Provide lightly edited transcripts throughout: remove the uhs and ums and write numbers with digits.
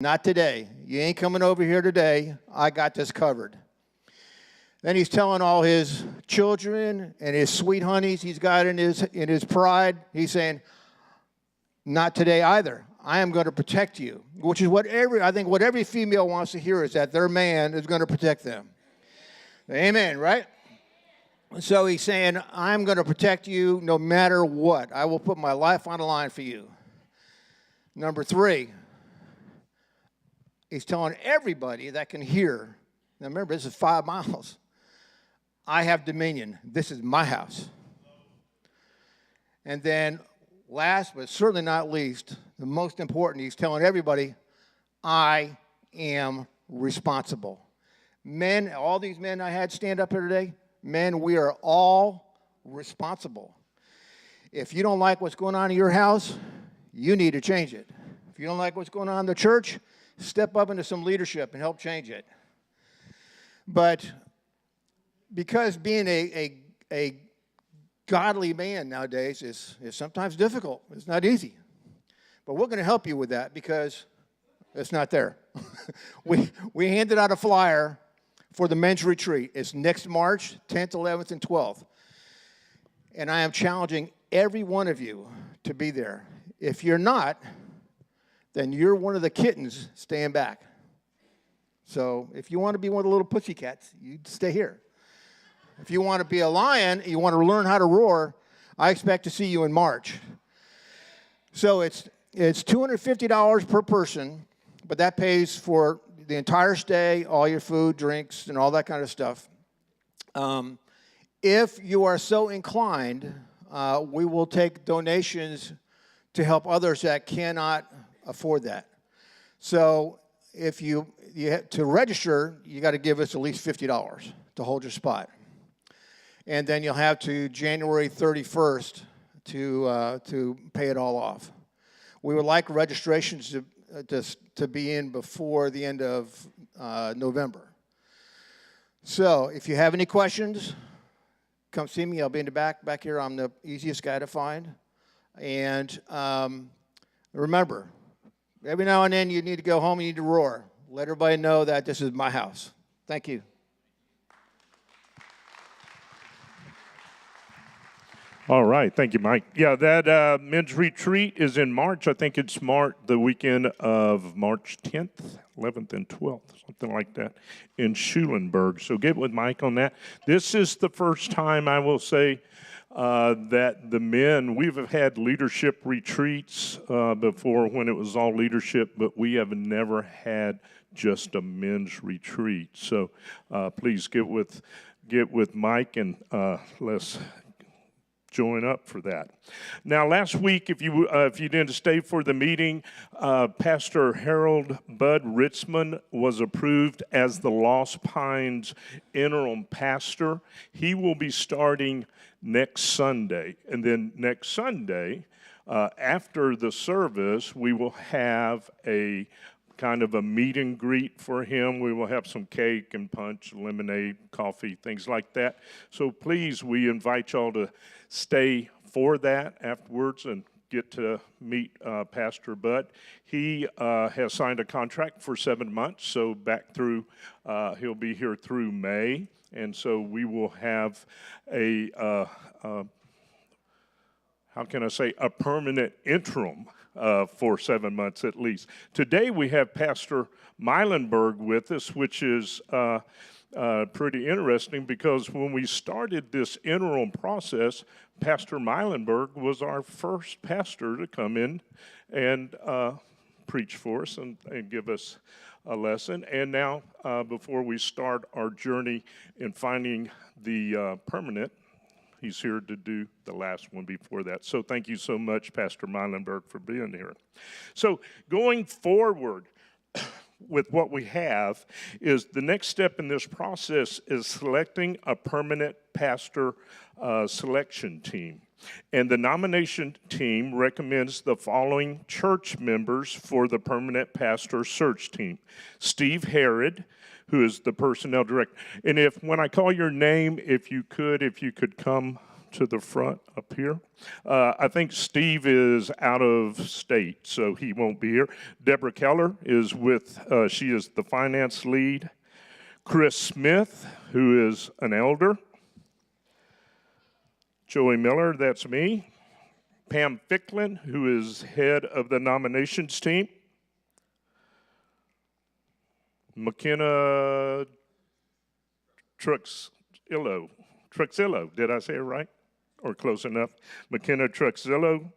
Not today. You ain't coming over here today. I got this covered. Then he's telling all his children and his sweet honeys he's got in his pride. He's saying, not today either. I am going to protect you, which is what every female wants to hear, is that their man is going to protect them. Amen, right? So he's saying, I'm going to protect you no matter what. I will put my life on the line for you. Number 3, he's telling everybody that can hear. Now remember, this is 5 miles. I have dominion. This is my house. And then last but certainly not least, the most important, he's telling everybody, I am responsible. Men, all these men I had stand up here today, men, we are all responsible. If you don't like what's going on in your house, you need to change it. If you don't like what's going on in the church, step up into some leadership and help change it. But because being a godly man nowadays is sometimes difficult. It's not easy. But we're going to help you with that because it's not there. we handed out a flyer for the men's retreat. It's next March 10th, 11th, and 12th. And I am challenging every one of you to be there. If you're not, then you're one of the kittens staying back. So if you want to be one of the little pussycats, you stay here. If you want to be a lion, you want to learn how to roar, I expect to see you in March. So it's $250 per person, but that pays for the entire stay, all your food, drinks, and all that kind of stuff. If you are so inclined, we will take donations to help others that cannot afford that. So if you have to register, you got to give us at least $50 to hold your spot. And then you'll have to January 31st to pay it all off. We would like registrations to be in before the end of November. So if you have any questions, come see me. I'll be in the back here. I'm the easiest guy to find. And remember, every now and then you need to go home, you need to roar. Let everybody know that this is my house. Thank you. All right. Thank you, Mike. Yeah, that men's retreat is in March. I think it's the weekend of March 10th, 11th, and 12th, something like that, in Schulenburg. So get with Mike on that. This is the first time, I will say, that the men, we've had leadership retreats before when it was all leadership, but we have never had just a men's retreat. So please get with Mike and let's join up for that. Now, last week, if you didn't stay for the meeting, Pastor Harold Bud Ritzman was approved as the Lost Pines interim pastor. He will be starting next Sunday. And then next Sunday, after the service, we will have a kind of a meet and greet for him. We will have some cake and punch, lemonade, coffee, things like that. So please, we invite y'all to stay for that afterwards and get to meet Pastor Bud. He has signed a contract for 7 months, so he'll be here through May. And so we will have a permanent interim for 7 months at least. Today we have Pastor Meilenberg with us, which is pretty interesting because when we started this interim process, Pastor Meilenberg was our first pastor to come in and preach for us and give us a lesson. And now, before we start our journey in finding the permanent, he's here to do the last one before that. So thank you so much, Pastor Meilenberg, for being here. So going forward with what we have is the next step in this process is selecting a permanent pastor selection team. And the nomination team recommends the following church members for the permanent pastor search team. Steve Herod, who is the personnel director. And when I call your name, if you could come to the front up here. I think Steve is out of state, so he won't be here. Deborah Keller is with, she is the finance lead. Chris Smith, who is an elder. Joey Miller, that's me. Pam Ficklin, who is head of the nominations team. McKenna Truxillo, did I say it right? Or close enough? McKenna Truxillo,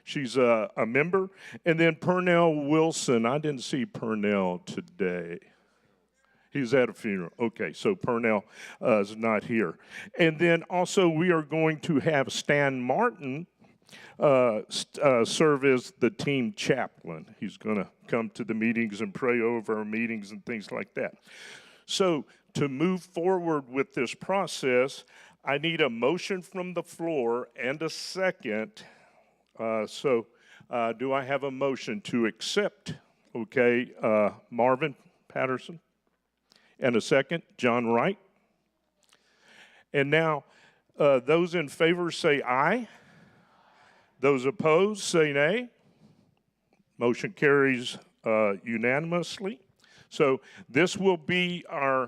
she's a member. And then Purnell Wilson, I didn't see Purnell today. He's at a funeral. Okay, so Purnell is not here. And then also we are going to have Stan Martin serve as the team chaplain. He's going to come to the meetings and pray over our meetings and things like that. So to move forward with this process, I need a motion from the floor and a second. Do I have a motion to accept, Marvin Patterson? And a second, John Wright. And now, those in favor say aye. Those opposed say nay. Motion carries unanimously. So this will be our